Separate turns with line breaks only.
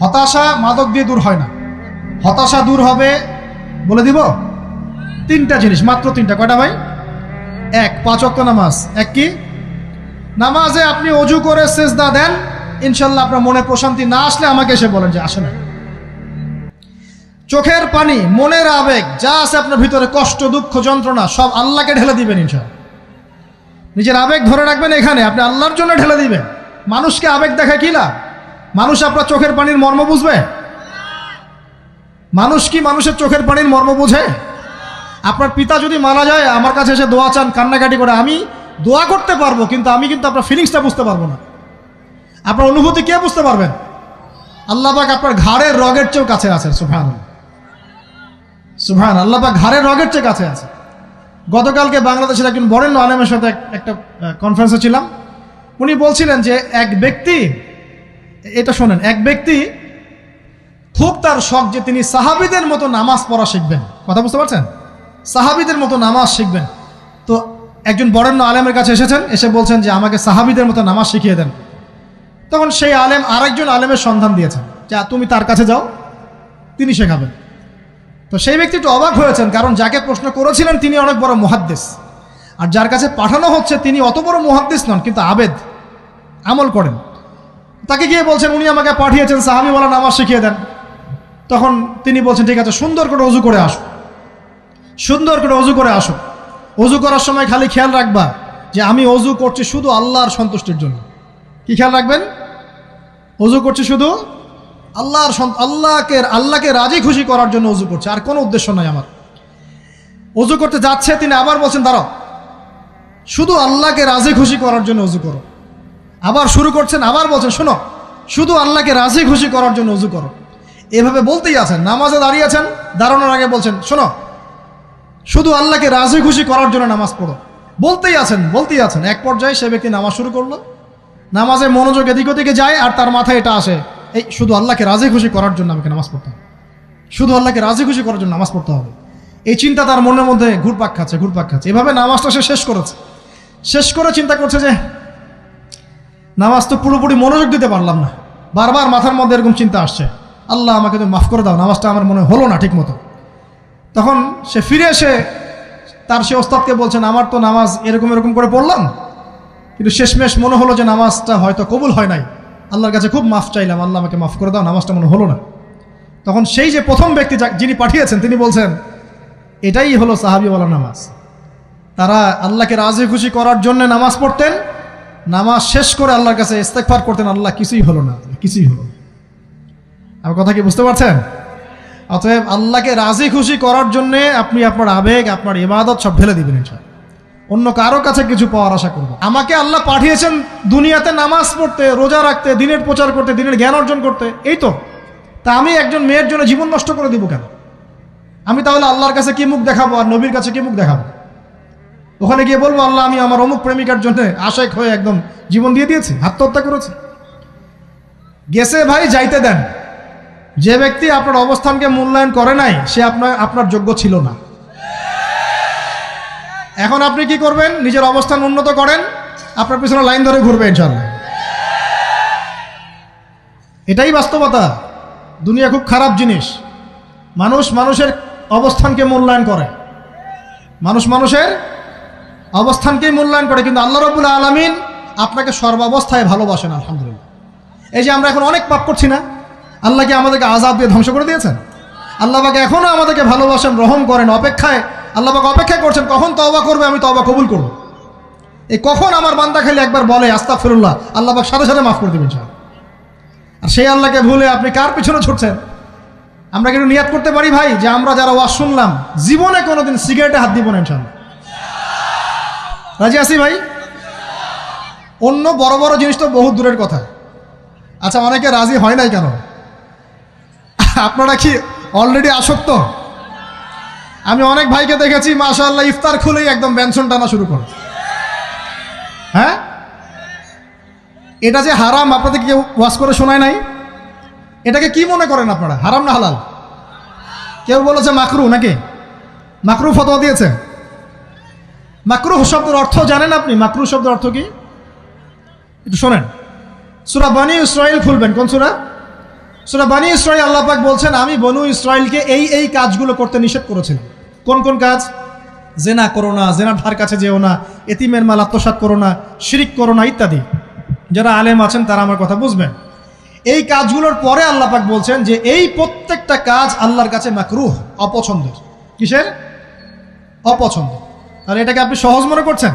হতাশা মাদক দিয়ে দূর হয় না। হতাশা দূর হবে, বলে দিব, তিনটা জিনিস, মাত্র তিনটা। কয়টা ভাই? এক, 5 ওয়াক্ত নামাজ। এক কি? নামাজে আপনি অজু করে সেজদা দেন, ইনশাল্লাহ আপনার মনে প্রশান্তি না আসলে আমাকে এসে বলেন যে আসে না। চোখের পানি, মনের আবেগ যা আছে আপনার ভিতরে, কষ্ট, দুঃখ, যন্ত্রণা, সব আল্লাহকে ঢেলে দিবেন ইনশাল্লাহ। নিজের আবেগ ধরে রাখবেন এখানে, আপনি আল্লাহর জন্য ঢেলে দিবেন। মানুষকে আবেগ দেখা কি লাভ? মানুষ আপনার চোখের পানির মর্ম বুঝবে? মানুষ কি মানুষের চোখের পানির মর্ম বুঝে? আপনার পিতা যদি মারা যায়, আমার কাছে এসে দোয়া চান কান্নাকাটি করে, আমি দোয়া করতে পারবো, কিন্তু আমি কিন্তু আপনার ফিলিংসটা বুঝতে পারবো না। আপনার অনুভূতি কে বুঝতে পারবেন? আল্লাহ পাক আপনার ঘাড়ের রগের চেয়েও কাছে আছেন। সুবহানাল্লাহ, সুবহান আল্লাহ পাক ঘাড়ের রগের চেয়ে কাছে আছে। গতকালকে বাংলাদেশের একজন বরেণ্য আলেমের সাথে একটা কনফারেন্সে ছিলাম। উনি বলছিলেন যে এক ব্যক্তি, এটা শোনেন, এক ব্যক্তি খুব তার শখ যে তিনি সাহাবীদের মতো নামাজ পড়া শিখবেন। কথা বুঝতে পারছেন? সাহাবীদের মতো নামাজ শিখবেন। তো একজন বরেণ্য আলেমের কাছে এসেছেন, এসে বলছেন যে আমাকে সাহাবীদের মতো নামাজ শিখিয়ে দেন। তখন সেই আলেম আরেকজন আলেমের সন্ধান দিয়েছেন, যা তুমি তার কাছে যাও, তিনি শেখাবেন। তো সেই ব্যক্তি একটু অবাক হয়েছেন, কারণ যাকে প্রশ্ন করেছিলেন তিনি অনেক বড় মুহাদ্দিস, আর যার কাছে পাঠানো হচ্ছে তিনি অত বড় মুহাদ্দিস নন, কিন্তু আবেদ, আমল করেন। তাকে গিয়ে বলছেন উনি আমাকে পাঠিয়েছেন সাহাবীওয়ালা নামাজ শিখিয়ে দেন। তখন তিনি বলছেন ঠিক আছে, সুন্দর করে অজু করে আসো, সুন্দর করে অজু করে আসো। অজু করার সময় খালি খেয়াল রাখবা যে আমি অজু করছি শুধু আল্লাহর সন্তুষ্টির জন্য। কি খেয়াল রাখবেন? অজু করছি শুধু আল্লাহকে রাজি খুশি করার জন্য অজু করছে, আর কোনো উদ্দেশ্য নাই আমার। অজু করতে যাচ্ছে, তিনি আবার বলছেন দাঁড়াও, শুধু আল্লাহকে রাজি খুশি করার জন্য অজু করো। আবার শুরু করছেন, আবার বলছেন শোনো, শুধু আল্লাহকে রাজি খুশি করার জন্য অজু করো। এভাবে বলতেই আছেন। নামাজে দাঁড়িয়েছেন, দাঁড়ানোর আগে বলছেন শোনো, শুধু আল্লাহকে রাজি খুশি করার জন্য নামাজ পড়ো। বলতেই আছেন। এক পর্যায়ে সে ব্যক্তি নামাজ শুরু করলো। নামাজে মনোযোগ এদিক ওদিকে যায়, আর তার মাথায় এটা আসে, এই শুধু আল্লাহকে রাজি খুশি করার জন্য আমাকে নামাজ পড়তে হবে, শুধু আল্লাহকে রাজি খুশি করার জন্য নামাজ পড়তে হবে। এই চিন্তা তার মনের মধ্যে ঘুরপাক খাচ্ছে। এভাবে নামাজটা সে শেষ করেছে। শেষ করে চিন্তা করছে যে নামাজ তো পুরোপুরি মনোযোগ দিতে পারলাম না। বারবার মাথার মধ্যে এরকম চিন্তা আসছে, আল্লাহ আমাকে তো মাফ করে দাও, নামাজটা আমার মনে হলো না ঠিক মতো। তখন সে ফিরে এসে তার সে ওস্তাদকে বলছেন আমার তো নামাজ এরকম করে পড়লাম, কিন্তু শেষমেশ মনে হলো যে নামাজটা হয়তো কবুল হয় নাই, আল্লাহর কাছে খুব মাফ চাইলাম, আল্লাহ আমাকে মাফ করে দাও, নামাজটা মনে হলো না। তখন সেই যে প্রথম ব্যক্তি যিনি পাঠিয়েছেন তিনি বলছেন এটাই হলো সাহাবীওয়ালা নামাজ। তারা আল্লাহকে রাজি খুশি করার জন্য নামাজ পড়তেন, নামাজ শেষ করে আল্লাহর কাছে ইস্তেগফার করতেন, আল্লাহ কিছুই হলো না, কিছুই হলো না। আমার কথা কি বুঝতে পারছেন? অতএব আল্লাহকে রাজি খুশি করার জন্যে আপনি আপনার আবেগ, আপনার ইবাদত সব ঢেলে দিবেন ইনশাআল্লাহ। অন্য কারো কাছে কিছু পাওয়ার আশা করব। আমাকে আল্লাহ পাঠিয়েছেন দুনিয়াতে নামাজ পড়তে, রোজা রাখতে, দিনের প্রচার করতে, দিনের জ্ঞান অর্জন করতে, এই তো। তা আমি একজন মেয়ের জন্য জীবন নষ্ট করে দিব কেন? আমি তাহলে আল্লাহর কাছে কি মুখ দেখাবো, আর নবীর কাছে কি মুখ দেখাবো? ওখানে গিয়ে বলবো আল্লাহ আমি আমার অমুক প্রেমিকার জন্য আশেক হয়ে একদম জীবন দিয়ে দিয়েছি, আত্মহত্যা করেছি। গেছে ভাই, যাইতে দেন। যে ব্যক্তি আপনার অবস্থানকে মূল্যায়ন করে নাই সে আপনার যোগ্য ছিল না। এখন আপনি কি করবেন? নিজের অবস্থান উন্নত করেন, আপনার পিছনে লাইন ধরে ঘুরবে ইনশাআল্লাহ। এটাই বাস্তবতা। দুনিয়া খুব খারাপ জিনিস। মানুষের অবস্থানকে মূল্যায়ন করে, মানুষের অবস্থানকেই মূল্যায়ন করে, কিন্তু আল্লাহ রাব্বুল আলামিন আপনাকে সর্বাবস্থায় ভালোবাসেন। আলহামদুলিল্লাহ। এই যে আমরা এখন অনেক পাপ করছি না, আল্লাহ কি আমাদেরকে আযাব দিয়ে ধ্বংস করে দিয়েছেন? আল্লাহ পাক এখনো আমাদেরকে ভালোবাসেন, রহম করেন, আল্লাহ পাক অপেক্ষা করছেন কখন তওবা করবে, আমি তওবা কবুল করব। এই কখন আমার বান্দা খালি একবার বলে আস্তাগফিরুল্লাহ, আল্লাহ পাক সাথে সাথে মাফ করে দেবেন ইনশাআল্লাহ। আর সেই আল্লাহকে ভুলে আপনি কার পিছনে ছুটছেন? আমরা কিন্তু নিয়াত করতে পারি ভাই যে আমরা যারা ওয়াজ শুনলাম জীবনে কোনোদিন সিগারেটে হাত দিব না ইনশাআল্লাহ। রাজি আছি ভাই? অন্য বড় বড় জিনিস তো বহুত দূরের কথা। আচ্ছা, অনেকে রাজি হয় নাই কেন? আপনারা কি অলরেডি আসক্ত? আমি অনেক ভাইকে দেখেছি মাশাআল্লাহ ইফতার খুলেই একদম বেনসন টানা শুরু করে। হ্যাঁ, এটা যে হারাম আপনাদের কেউ ওয়াজ করে শোনায় নাই? এটাকে কি মনে করেন আপনারা, হারাম না হালাল? কেউ বলেছে মাকরু, নাকি মাকরু ফতোয়া দিয়েছে? মাকরুহ শব্দের অর্থ জানেন আপনি? মাকরুহ শব্দের অর্থ কি একটু শোনেন। সূরা বনী ইসরাঈল খুলবেন। কোন সূরা? সূরা বনী ইসরাঈল আল্লাহ পাক বলছেন আমি বনু ইসরাইলকে এই কাজগুলো করতে নিষেধ করেছিলাম। কোন কোন কাজ? জেনা করো না, জেনার ধার কাছে যেও না, এতিমের মাল আত্মসাৎ করো না, শিরিক করো না ইত্যাদি। যারা আলেম আছেন তারা আমার কথা বুঝবেন। এই কাজগুলোর পরে আল্লাহ পাক বলছেন যে এই প্রত্যেকটা কাজ আল্লাহর কাছে মাকরুহ, অপছন্দের। কিসের? অপছন্দ। আর এটাকে আপনি সহজ মনে করছেন?